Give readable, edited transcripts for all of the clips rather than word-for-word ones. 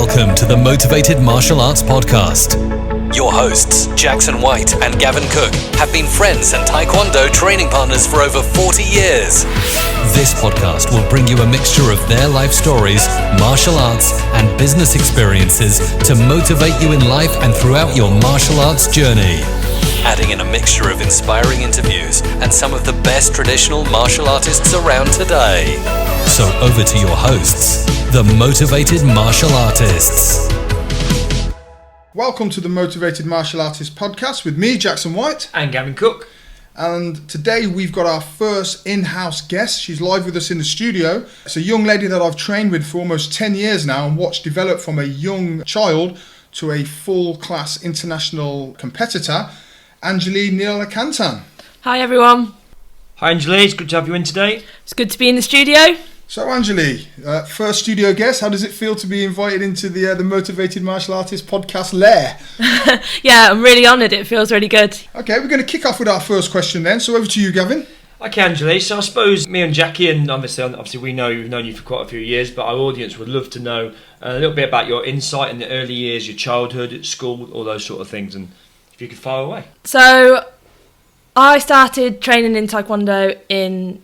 Welcome to the Motivated Martial Arts Podcast. Your hosts, Jackson White and Gavin Cook, have been friends and Taekwondo training partners for over 40 years. This podcast will bring you a mixture of their life stories, martial arts, and business experiences to motivate you in life and throughout your martial arts journey. Adding in a mixture of inspiring interviews and some of the best traditional martial artists around today. So over to your hosts, the Motivated Martial Artists. Welcome to the Motivated Martial Artists Podcast with me, Jackson White. And Gavin Cook. And today we've got our first in-house guest. She's live with us in the studio. It's a young lady that I've trained with for almost 10 years now and watched develop from a young child to a full-class international competitor, Anjali Neel. Hi everyone. Hi Anjali, it's good to have you in today. It's good to be in the studio. So Anjali, first studio guest, how does it feel to be invited into the Motivated Martial Artists Podcast lair? Yeah, I'm really honoured, it feels really good. Okay, we're going to kick off with our first question then, so over to you, Gavin. Okay Anjali, so I suppose me and Jackie, and obviously we've known you for quite a few years, but our audience would love to know a little bit about your insight in the early years, your childhood at school, all those sort of things, and if you could fire away. So, I started training in Taekwondo in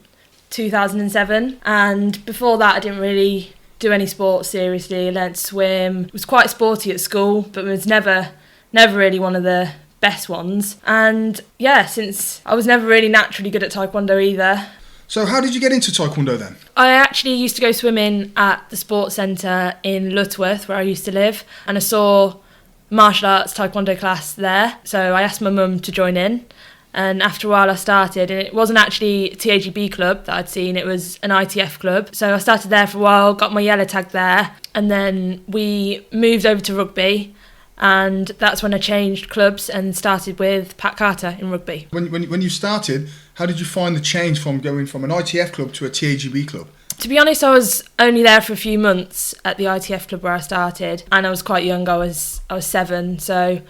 2007, and before that I didn't really do any sports seriously. I learnt to swim, was quite sporty at school, but was never really one of the best ones. And yeah, since I was never really naturally good at Taekwondo either. So how did you get into Taekwondo then? I actually used to go swimming at the sports centre in Lutworth, where I used to live, and I saw martial arts Taekwondo class there, so I asked my mum to join in. And after a while I started, and it wasn't actually a TAGB club that I'd seen, it was an ITF club. So I started there for a while, got my yellow tag there, and then we moved over to rugby, and that's when I changed clubs and started with Pat Carter in rugby. When you started, how did you find the change from going from an ITF club to a TAGB club? To be honest, I was only there for a few months at the ITF club where I started, and I was quite young, I was 7, so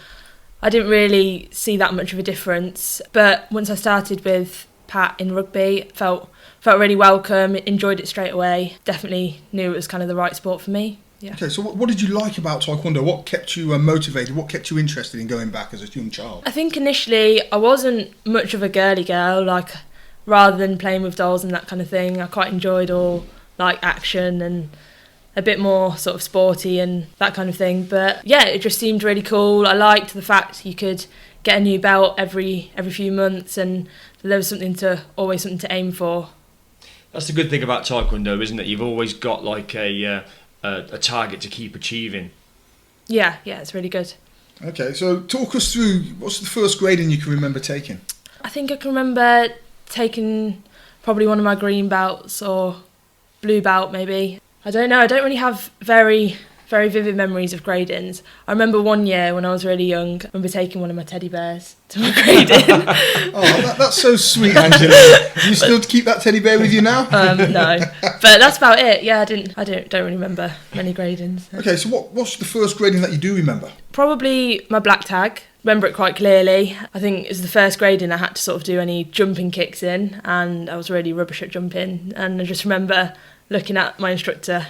I didn't really see that much of a difference. But once I started with Pat in rugby, felt really welcome, enjoyed it straight away, definitely knew it was kind of the right sport for me. Yeah. Okay, so what did you like about Taekwondo? What kept you motivated? What kept you interested in going back as a young child? I think initially I wasn't much of a girly girl, like rather than playing with dolls and that kind of thing. I quite enjoyed all like action and a bit more sort of sporty and that kind of thing. But yeah, it just seemed really cool. I liked the fact you could get a new belt every few months, and there was always something to aim for. That's the good thing about Taekwondo, isn't it? You've always got like a target to keep achieving. Yeah, it's really good. Okay, so talk us through, what's the first grading you can remember taking? I think I can remember taking probably one of my green belts or blue belt maybe. I don't know, I don't really have very vivid memories of gradings. I remember one year when I was really young, I remember taking one of my teddy bears to my grading. Oh, that's so sweet, Angela. Do you still keep that teddy bear with you now? No, but that's about it. Yeah, I don't really remember many gradings. Okay, so what's the first grading that you do remember? Probably my black tag. Remember it quite clearly. I think it was the first grading I had to sort of do any jumping kicks in, and I was really rubbish at jumping. And I just remember looking at my instructor,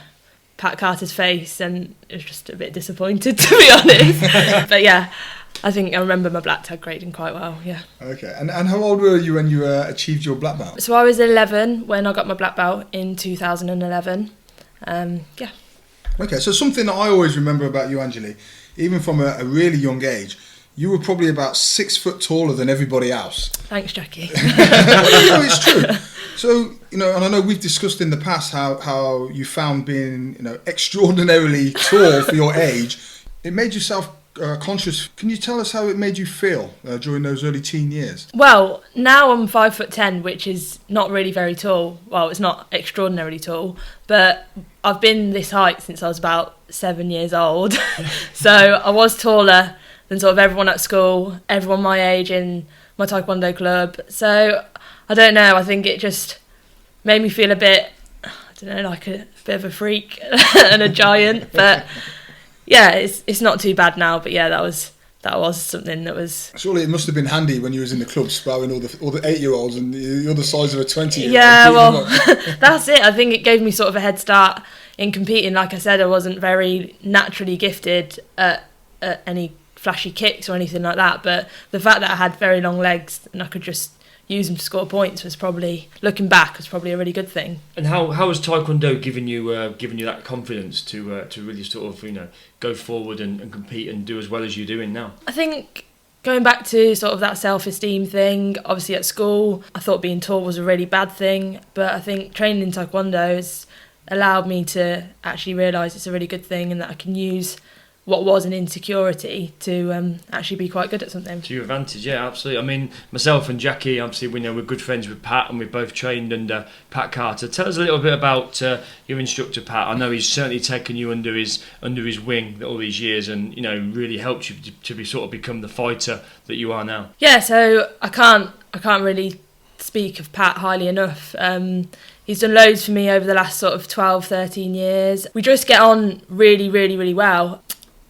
Pat Carter's face, and it was just a bit disappointed, to be honest. But yeah, I think I remember my black tag grading quite well, yeah. Okay, and how old were you when you achieved your black belt? So I was 11 when I got my black belt in 2011, yeah. Okay, so something that I always remember about you, Anjali, even from a really young age, you were probably about 6 foot taller than everybody else. Thanks, Jackie. Well, it's true. So, and I know we've discussed in the past how you found being, extraordinarily tall for your age. It made you self-conscious. Can you tell us how it made you feel during those early teen years? Well, now I'm 5'10", which is not really very tall. Well, it's not extraordinarily tall, but I've been this height since I was about 7 years old. So I was taller than sort of everyone at school, everyone my age in my Taekwondo club. So I don't know, I think it just made me feel a bit, like a bit of a freak and a giant. But yeah, it's not too bad now. But yeah, that was something that was... Surely it must have been handy when you was in the club sparring all the 8-year-olds and you're the size of a 20-year-old. Yeah, well, that's it. I think it gave me sort of a head start in competing, like I said, I wasn't very naturally gifted at any flashy kicks or anything like that, but the fact that I had very long legs and I could just use them to score points was probably, looking back, was probably a really good thing. And how has Taekwondo given you that confidence to really sort of go forward and compete and do as well as you're doing now? I think going back to sort of that self-esteem thing, obviously at school I thought being tall was a really bad thing, but I think training in Taekwondo has allowed me to actually realise it's a really good thing and that I can use what was an insecurity to actually be quite good at something. To your advantage, yeah, absolutely. I mean, myself and Jackie, obviously, we're good friends with Pat, and we've both trained under Pat Carter. Tell us a little bit about your instructor, Pat. I know he's certainly taken you under his wing all these years, and really helped you to sort of become the fighter that you are now. Yeah, so I can't really speak of Pat highly enough. He's done loads for me over the last sort of 12, 13 years. We just get on really, really, really well.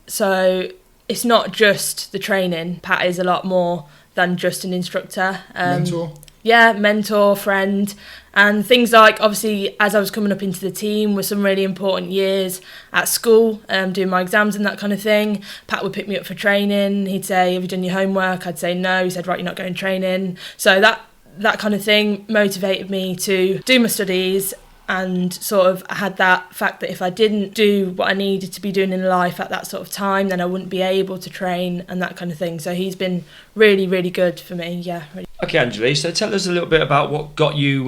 So it's not just the training. Pat is a lot more than just an instructor. Mentor? Yeah, mentor, friend. And things like, obviously, as I was coming up into the team, were some really important years at school, doing my exams and that kind of thing. Pat would pick me up for training. He'd say, have you done your homework? I'd say no. He said, right, you're not going training. So that kind of thing motivated me to do my studies. And sort of I had that fact that if I didn't do what I needed to be doing in life at that sort of time, then I wouldn't be able to train and that kind of thing. So he's been really, really good for me. Yeah. Really. Okay, Anjali. So tell us a little bit about what got you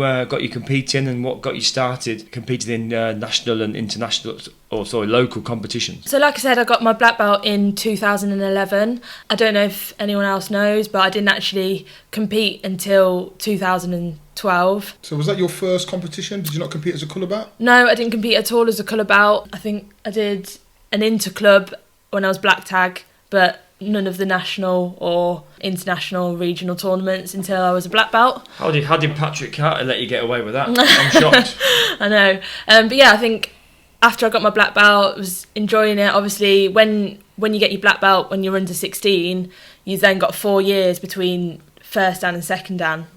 competing and what got you started competing in national and international, local competitions. So like I said, I got my black belt in 2011. I don't know if anyone else knows, but I didn't actually compete until 2012. So was that your first competition? Did you not compete as a colour belt? No, I didn't compete at all as a colour belt. I think I did an inter-club when I was black tag, but none of the national or international regional tournaments until I was a black belt. How did Patrick Carter let you get away with that? I'm shocked. I know. But yeah, I think after I got my black belt, I was enjoying it. Obviously, when you get your black belt when you're under 16, you then got 4 years between first dan and second dan,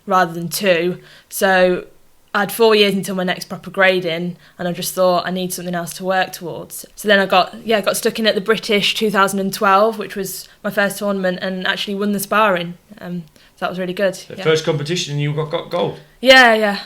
rather than 2. So I had 4 years until my next proper grading, and I just thought I need something else to work towards. So then I got stuck in at the British 2012, which was my first tournament, and actually won the sparring. So that was really good. The first competition, and you got gold. Yeah.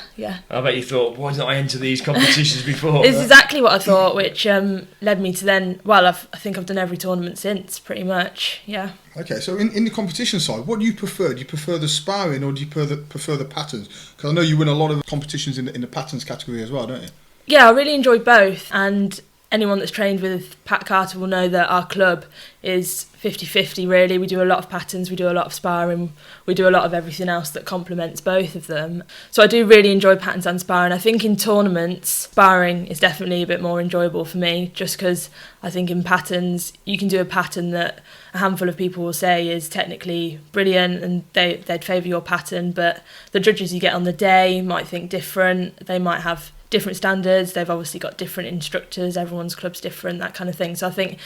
I bet you thought, why didn't I enter these competitions before? It's exactly what I thought, which led me to then, I think I've done every tournament since, pretty much, yeah. Okay, so in the competition side, what do you prefer? Do you prefer the sparring or do you prefer the patterns? Because I know you win a lot of competitions in the patterns category as well, don't you? Yeah, I really enjoy both, and anyone that's trained with Pat Carter will know that our club is 50-50 really. We do a lot of patterns, we do a lot of sparring, we do a lot of everything else that complements both of them. So I do really enjoy patterns and sparring. I think in tournaments, sparring is definitely a bit more enjoyable for me, just because I think in patterns, you can do a pattern that a handful of people will say is technically brilliant and they'd favour your pattern, but the judges you get on the day might think different, they might have different standards, they've obviously got different instructors, everyone's club's different, that kind of thing. So I think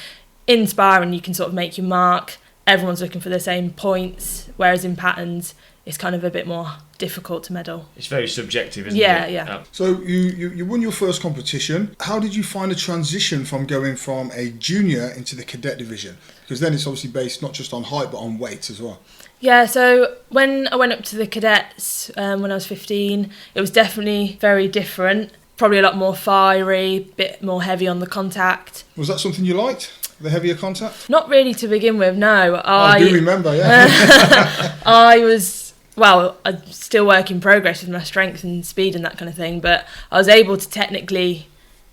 in sparring you can sort of make your mark, everyone's looking for the same points, whereas in patterns it's kind of a bit more difficult to medal. It's very subjective, isn't it? Yeah. So you won your first competition. How did you find the transition from going from a junior into the cadet division? Because then it's obviously based not just on height but on weight as well. Yeah, so when I went up to the cadets when I was 15, it was definitely very different. Probably a lot more fiery, a bit more heavy on the contact. Was that something you liked, the heavier contact? Not really to begin with, no. I do remember, yeah. I'm still work in progress with my strength and speed and that kind of thing, but I was able to technically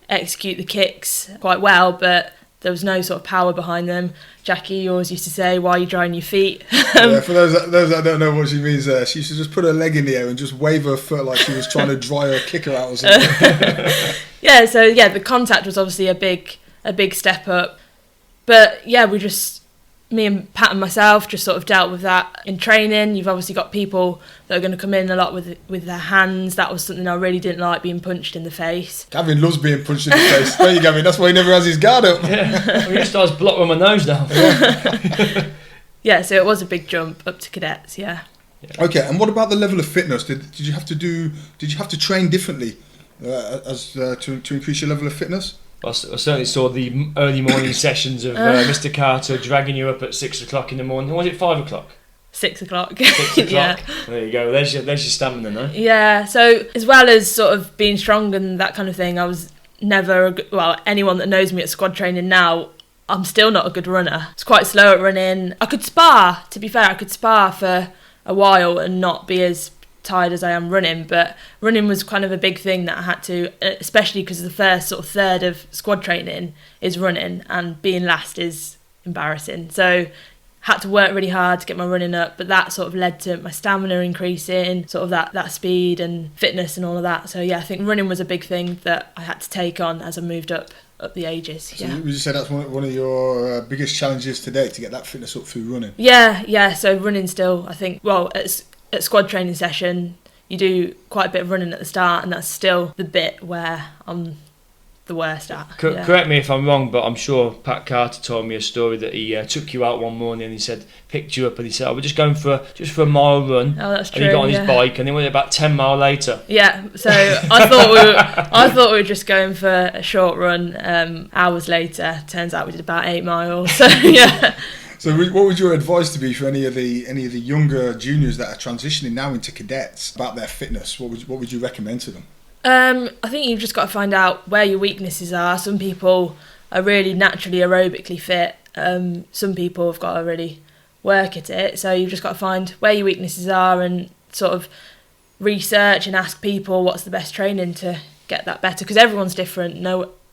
execute the kicks quite well, but there was no sort of power behind them. Jackie always used to say, why are you drying your feet? Yeah, for those that don't know what she means there, she used to just put her leg in the air and just wave her foot like she was trying to dry her kicker out or something. The contact was obviously a big step up. But yeah, me and Pat and myself just sort of dealt with that in training. You've obviously got people that are going to come in a lot with their hands. That was something I really didn't like, being punched in the face. Gavin loves being punched in the face. Don't you, Gavin? That's why he never has his guard up. Yeah. He starts blocking my nose now. Yeah, so it was a big jump up to cadets, yeah. Okay, and what about the level of fitness? Did you have to train differently to increase your level of fitness? I certainly saw the early morning sessions of Mr. Carter dragging you up at 6 o'clock in the morning. Or was it 5 o'clock? 6 o'clock. 6 o'clock. Yeah. There you go. There's your stamina, no? Yeah. So as well as sort of being strong and that kind of thing, I was never anyone that knows me at squad training now, I'm still not a good runner. It's quite slow at running. I could spar, to be fair, for a while and not be as tired as I am running, but running was kind of a big thing that I had to, especially because the first sort of third of squad training is running, and being last is embarrassing. So had to work really hard to get my running up, but that sort of led to my stamina increasing, sort of that speed and fitness and all of that. So yeah, I think running was a big thing that I had to take on as I moved up the ages. So yeah. would you say that's one of your biggest challenges today, to get that fitness up through running? Yeah. So running still, I think, at squad training session, you do quite a bit of running at the start, and that's still the bit where I'm the worst at. Correct me if I'm wrong, but I'm sure Pat Carter told me a story that he took you out one morning and he said, picked you up and he said, we're just going for a mile run. Oh, that's true. And he got on his bike and he went about 10 mile later. Yeah, so I thought we were just going for a short run. Hours later, turns out we did about 8 miles. So yeah. So what would your advice to be for any of the younger juniors that are transitioning now into cadets about their fitness? What would you recommend to them? I think you've just got to find out where your weaknesses are. Some people are really naturally aerobically fit. Some people have got to really work at it. So you've just got to find where your weaknesses are and sort of research and ask people what's the best training to get that better. Because everyone's different.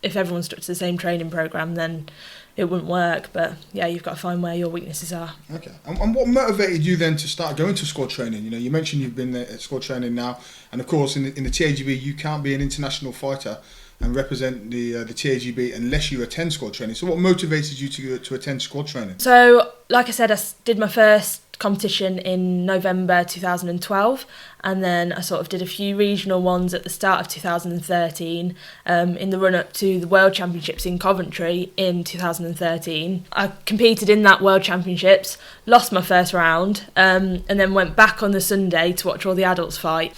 If everyone stuck to the same training program, then it wouldn't work. But yeah, you've got to find where your weaknesses are. Okay. And what motivated you then to start going to squad training? You know, you mentioned you've been at squad training now, and of course in the TAGB you can't be an international fighter and represent the TAGB unless you attend squad training. So what motivated you to attend squad training? So like I said, I did my first competition in November 2012, and then I sort of did a few regional ones at the start of 2013 in the run up to the World Championships in Coventry in 2013. I competed in that World Championships, lost my first round, and then went back on the Sunday to watch all the adults fight.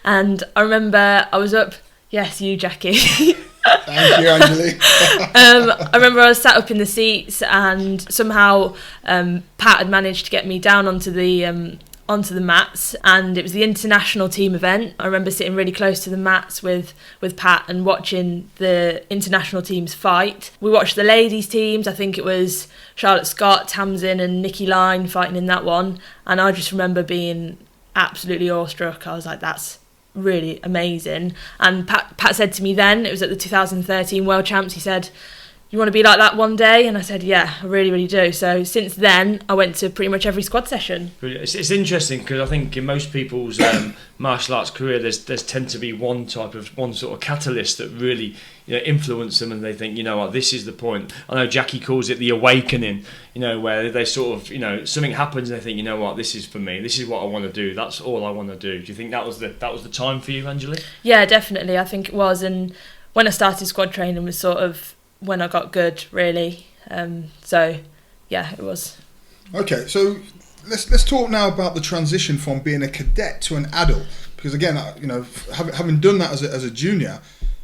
And I remember I was up, yes, you Jackie. Thank you, Anjali. I remember I was sat up in the seats, and somehow Pat had managed to get me down onto the mats, and it was the international team event. I remember sitting really close to the mats with Pat and watching the international teams fight. We watched the ladies teams. I think it was Charlotte Scott, Tamsin and Nikki Line fighting in that one, and I just remember being absolutely awestruck. I was like, that's really amazing. And Pat said to me then, it was at the 2013 World Champs, he said, you want to be like that one day? And I said, yeah, I really, really do. So since then, I went to pretty much every squad session. It's interesting because I think in most people's martial arts career, there's tend to be one sort of catalyst that really influence them, and they think, you know what, this is the point. I know Jackie calls it the awakening, where they sort of, something happens and they think, you know what, this is for me. This is what I want to do. That's all I want to do. Do you think that was the time for you, Anjali? Yeah, definitely. I think it was. And when I started squad training was sort of when I got good, really. So yeah, it was. Okay, so let's talk now about the transition from being a cadet to an adult, because again, having done that as a junior,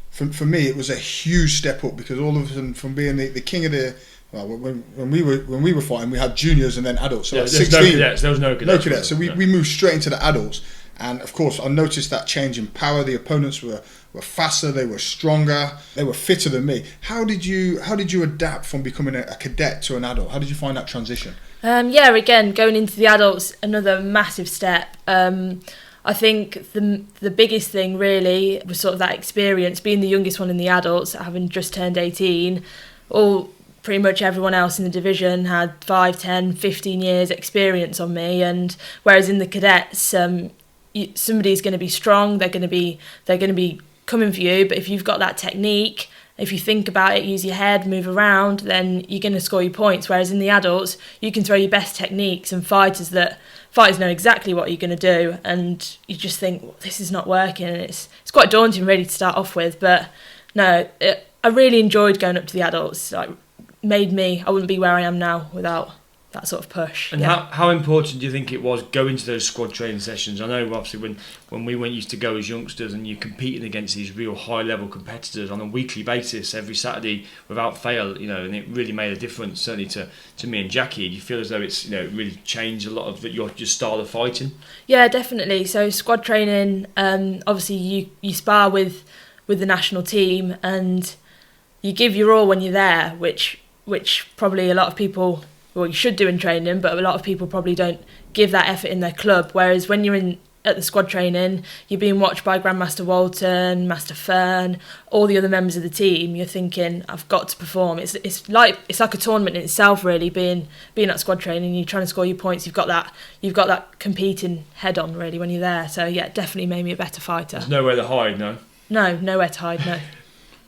for me it was a huge step up, because all of a sudden from being the king of the when we were fighting, we had juniors and then adults. So at 16, there was no cadets. So we moved straight into the adults. And of course, I noticed that change in power. The opponents were faster, they were stronger, they were fitter than me. How did you adapt from becoming a cadet to an adult? How did you find that transition? Again, going into the adults, another massive step. I think the biggest thing really was sort of that experience, being the youngest one in the adults, having just turned 18. Pretty much everyone else in the division had 5, 10, 15 years experience on me, and whereas in the cadets, somebody's going to be strong, they're going to be coming for you, but if you've got that technique, if you think about it, use your head, move around, then you're going to score your points. Whereas in the adults, you can throw your best techniques, and fighters know exactly what you're going to do, and you just think, well, this is not working, and it's quite daunting really to start off with. But no, I really enjoyed going up to the adults. Like, made me, I wouldn't be where I am now without that sort of push. And how important do you think it was going to those squad training sessions? I know obviously when we used to go as youngsters and you're competing against these real high level competitors on a weekly basis every Saturday without fail, and it really made a difference, certainly to me and Jackie. Do you feel as though it's really changed a lot of your style of fighting? Yeah, definitely. So squad training, obviously you spar with the national team and you give your all when you're there, which probably a lot of people, well, you should do in training, but a lot of people probably don't give that effort in their club. Whereas when you're at the squad training, you're being watched by Grandmaster Walton, Master Fern, all the other members of the team. You're thinking, I've got to perform. It's like a tournament in itself, really. Being at squad training, you're trying to score your points. You've got that competing head on, really, when you're there. So yeah, it definitely made me a better fighter. There's nowhere to hide, no. No, nowhere to hide, no.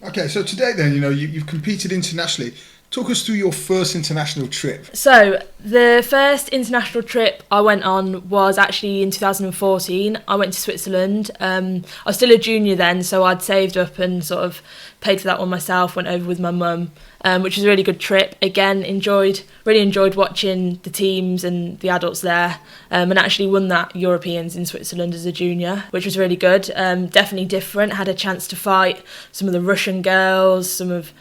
Okay, so today then, you've competed internationally. Talk us through your first international trip. So the first international trip I went on was actually in 2014. I went to Switzerland. I was still a junior then, so I'd saved up and sort of paid for that one myself, went over with my mum, which was a really good trip. Again, really enjoyed watching the teams and the adults there, and actually won that Europeans in Switzerland as a junior, which was really good. Definitely different. Had a chance to fight some of the Russian girls, some of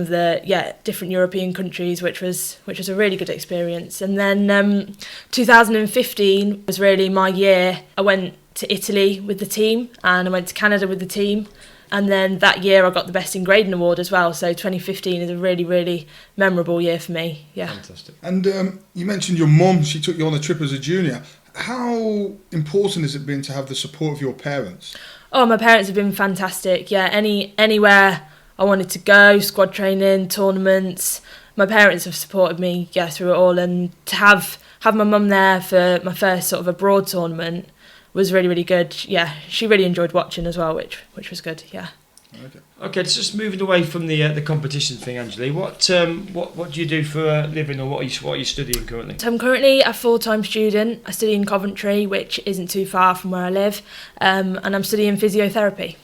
the different European countries, which was a really good experience. And then 2015 was really my year. I went to Italy with the team and I went to Canada with the team. And then that year I got the Best in Grading award as well. So 2015 is a really, really memorable year for me. Yeah. Fantastic. And you mentioned your mum, she took you on a trip as a junior. How important has it been to have the support of your parents? Oh, my parents have been fantastic. Yeah, anywhere I wanted to go, squad training, tournaments. My parents have supported me, through it all, and to have my mum there for my first sort of abroad tournament was really, really good. Yeah, she really enjoyed watching as well, which was good. Yeah. Okay, so just moving away from the competition thing, Anjali. What do you do for a living, or what are you studying currently? So I'm currently a full-time student. I study in Coventry, which isn't too far from where I live, and I'm studying physiotherapy.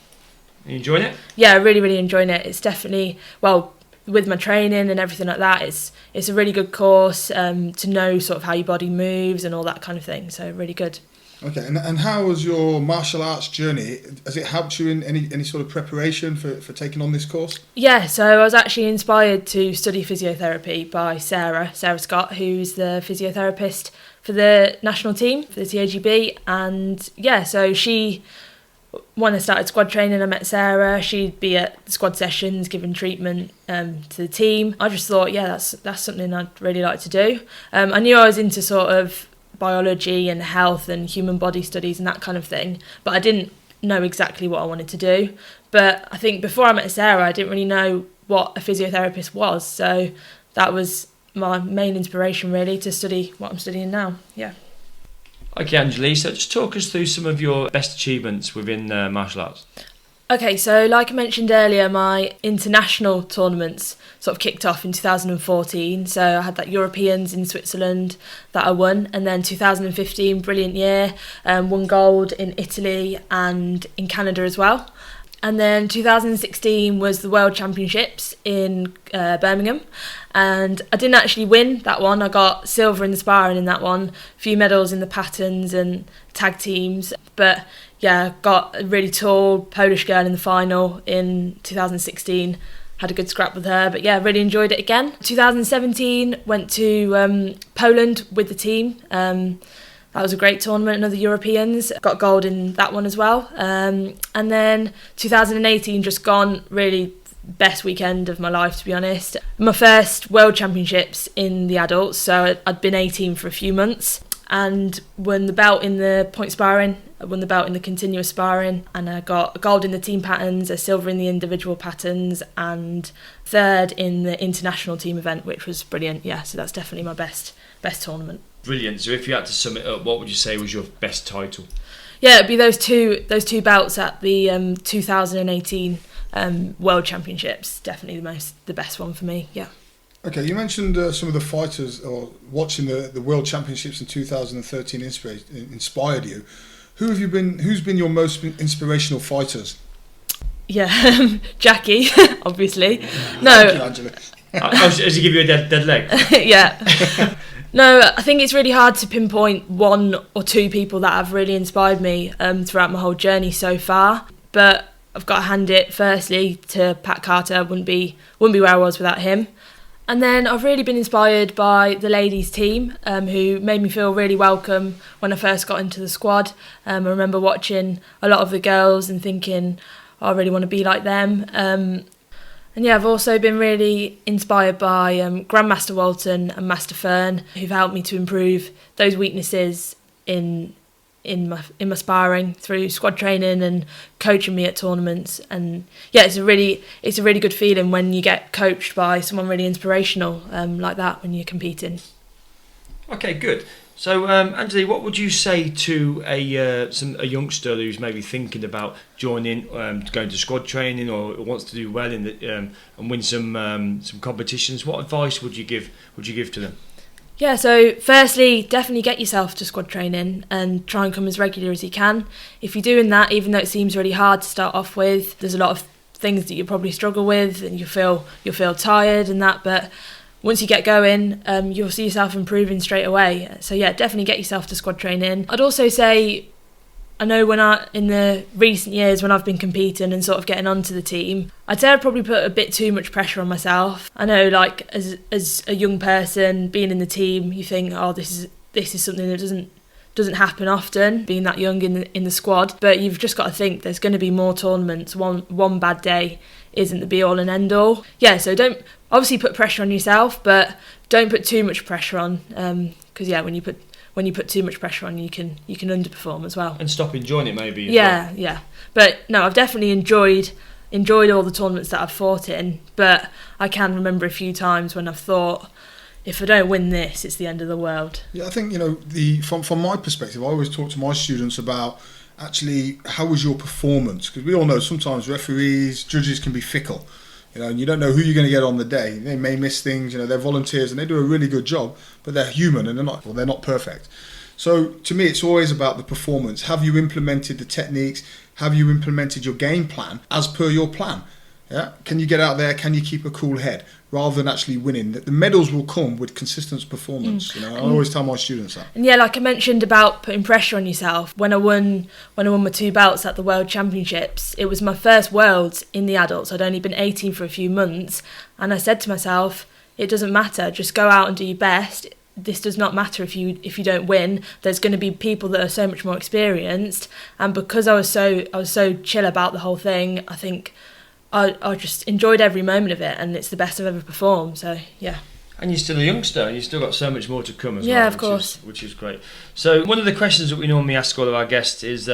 Are you enjoying it? Yeah, really, really enjoying it. It's definitely, with my training and everything like that, it's a really good course to know sort of how your body moves and all that kind of thing. So really good. Okay, and how was your martial arts journey? Has it helped you in any sort of preparation for taking on this course? Yeah, so I was actually inspired to study physiotherapy by Sarah Scott, who's the physiotherapist for the national team, for the TAGB. And yeah, so when I started squad training, I met Sarah. She'd be at the squad sessions giving treatment to the team. I just thought, that's something I'd really like to do. I knew I was into sort of biology and health and human body studies and that kind of thing, but I didn't know exactly what I wanted to do. But I think before I met Sarah, I didn't really know what a physiotherapist was. So that was my main inspiration, really, to study what I'm studying now. Yeah. Okay, Anjali, so just talk us through some of your best achievements within martial arts. Okay, so like I mentioned earlier, my international tournaments sort of kicked off in 2014. So I had that Europeans in Switzerland that I won, and then 2015, brilliant year, won gold in Italy and in Canada as well. And then 2016 was the World Championships in Birmingham, and I didn't actually win that one. I got silver in the sparring in that one, a few medals in the patterns and tag teams, but yeah, got a really tall Polish girl in the final in 2016. Had a good scrap with her, but yeah, really enjoyed it again. 2017 went to Poland with the team. That was a great tournament, another Europeans. Got gold in that one as well. And then 2018 just gone, really best weekend of my life, to be honest. My first World Championships in the adults, so I'd been 18 for a few months, and won the belt in the point sparring. I won the belt in the continuous sparring, and I got a gold in the team patterns, a silver in the individual patterns, and third in the international team event, which was brilliant. Yeah, so that's definitely my best tournament. Brilliant. So if you had to sum it up, what would you say was your best title? Yeah, it'd be those two belts at the 2018 World Championships. Definitely the best one for me. Yeah. Okay, you mentioned some of the fighters, or watching the World Championships in 2013 inspired you. Who's been your most inspirational fighters? Yeah, Jackie, obviously. No. Thank you, Angela. As he give you a dead leg. Yeah. No, I think it's really hard to pinpoint one or two people that have really inspired me throughout my whole journey so far. But I've got to hand it firstly to Pat Carter. Wouldn't be where I was without him. And then I've really been inspired by the ladies team, who made me feel really welcome when I first got into the squad. I remember watching a lot of the girls and thinking, I really want to be like them. And yeah, I've also been really inspired by Grandmaster Walton and Master Fern, who've helped me to improve those weaknesses in my sparring through squad training and coaching me at tournaments. And yeah, it's a really good feeling when you get coached by someone really inspirational like that when you're competing. Okay, good. So, Anjali, what would you say to a youngster who's maybe thinking about joining, going to squad training, or wants to do well in and win some competitions? What advice would you give to them? Yeah, so firstly, definitely get yourself to squad training and try and come as regular as you can. If you're doing that, even though it seems really hard to start off with, there's a lot of things that you probably struggle with, and you'll feel tired and that, but once you get going, you'll see yourself improving straight away. So yeah, definitely get yourself to squad training. I'd also say, I know in the recent years when I've been competing and sort of getting onto the team, I'd say I'd probably put a bit too much pressure on myself. I know, like as a young person being in the team, you think, oh, this is something that doesn't happen often, being that young in the squad. But you've just got to think there's going to be more tournaments. One bad day isn't the be all and end all. Yeah, so don't obviously put pressure on yourself, but don't put too much pressure on, because yeah, when you put too much pressure on, you can underperform as well. And stop enjoying it maybe. Yeah. But no, I've definitely enjoyed all the tournaments that I've fought in, but I can remember a few times when I've thought, if I don't win this, it's the end of the world. Yeah, I think, from my perspective, I always talk to my students about actually how was your performance, because we all know sometimes referees, judges can be fickle. And you don't know who you're going to get on the day. They may miss things. They're volunteers and they do a really good job, but they're human and they're not perfect. So to me, it's always about the performance. Have you implemented the techniques? Have you implemented your game plan as per your plan? Yeah. Can you get out there? Can you keep a cool head rather than actually winning? The medals will come with consistent performance. I always tell my students that. And yeah, like I mentioned about putting pressure on yourself. When I won my 2 belts at the World Championships, it was my first Worlds in the adults. I'd only been 18 for a few months, and I said to myself, it doesn't matter. Just go out and do your best. This does not matter if you don't win. There's going to be people that are so much more experienced, and because I was so chill about the whole thing, I think I just enjoyed every moment of it, and it's the best I've ever performed. So yeah. And you're still a youngster, and you've still got so much more to come as well. Yeah, of course. Which is great. So one of the questions that we normally ask all of our guests is,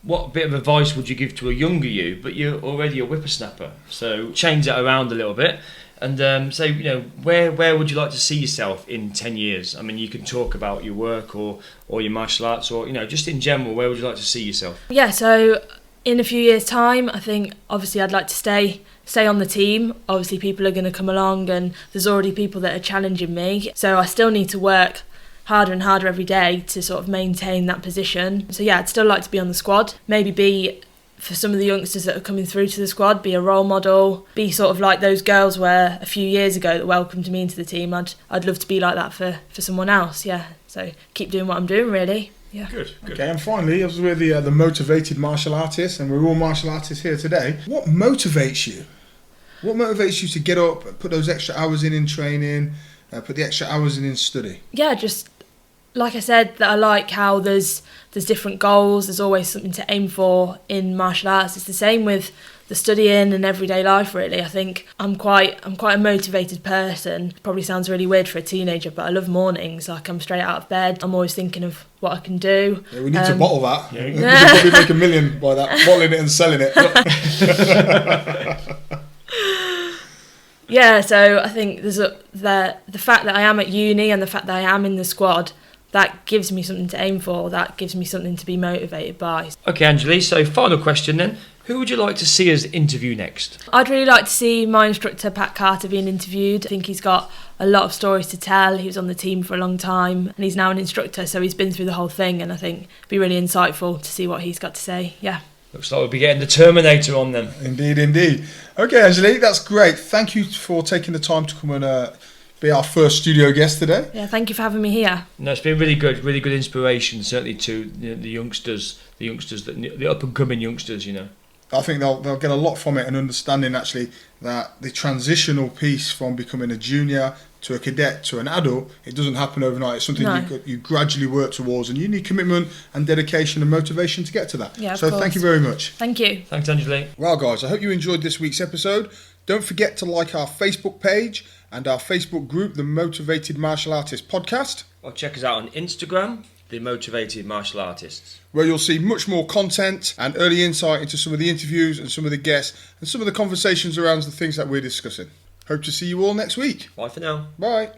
what bit of advice would you give to a younger you, but you're already a whippersnapper? So change that around a little bit, and say, where would you like to see yourself in 10 years? I mean, you can talk about your work or your martial arts, or just in general, where would you like to see yourself? Yeah, so in a few years' time, I think obviously I'd like to stay on the team. Obviously people are going to come along and there's already people that are challenging me. So I still need to work harder and harder every day to sort of maintain that position. So yeah, I'd still like to be on the squad. Maybe be, for some of the youngsters that are coming through to the squad, be a role model. Be sort of like those girls were a few years ago that welcomed me into the team. I'd love to be like that for someone else, yeah. So keep doing what I'm doing, really. Yeah. Good. Okay, and finally, as we're the motivated martial artists, and we're all martial artists here today, what motivates you? What motivates you to get up, put those extra hours in training, put the extra hours in study? Yeah, just like I said, that I like how there's different goals. There's always something to aim for in martial arts. It's the same with the studying and everyday life, really. I think I'm quite a motivated person. Probably sounds really weird for a teenager, but I love mornings. Like, I'm straight out of bed. I'm always thinking of what I can do. Yeah, we need to bottle that. Yeah. We could probably make $1 million by that, bottling it and selling it. Yeah, so I think there's the fact that I am at uni and the fact that I am in the squad, that gives me something to aim for. That gives me something to be motivated by. Okay, Anjali, so final question then. Who would you like to see us interview next? I'd really like to see my instructor, Pat Carter, being interviewed. I think he's got a lot of stories to tell. He was on the team for a long time and he's now an instructor, so he's been through the whole thing, and I think it'd be really insightful to see what he's got to say. Yeah. Looks like we'll be getting the Terminator on then. Indeed. Okay, Anjali, that's great. Thank you for taking the time to come and be our first studio guest today. Yeah, thank you for having me here. No, it's been really good inspiration, certainly to the youngsters, the up and coming youngsters. I think they'll get a lot from it, and understanding actually that the transitional piece from becoming a junior to a cadet to an adult, it doesn't happen overnight. It's something you gradually work towards, and you need commitment and dedication and motivation to get to that. Yeah, so thank you very much. Thank you. Thanks, Anjali. Well, guys, I hope you enjoyed this week's episode. Don't forget to like our Facebook page and our Facebook group, The Motivated Martial Artist Podcast. Or check us out on Instagram, The Motivated Martial Artists, where you'll see much more content and early insight into some of the interviews and some of the guests and some of the conversations around the things that we're discussing. Hope to see you all next week. Bye for now. Bye.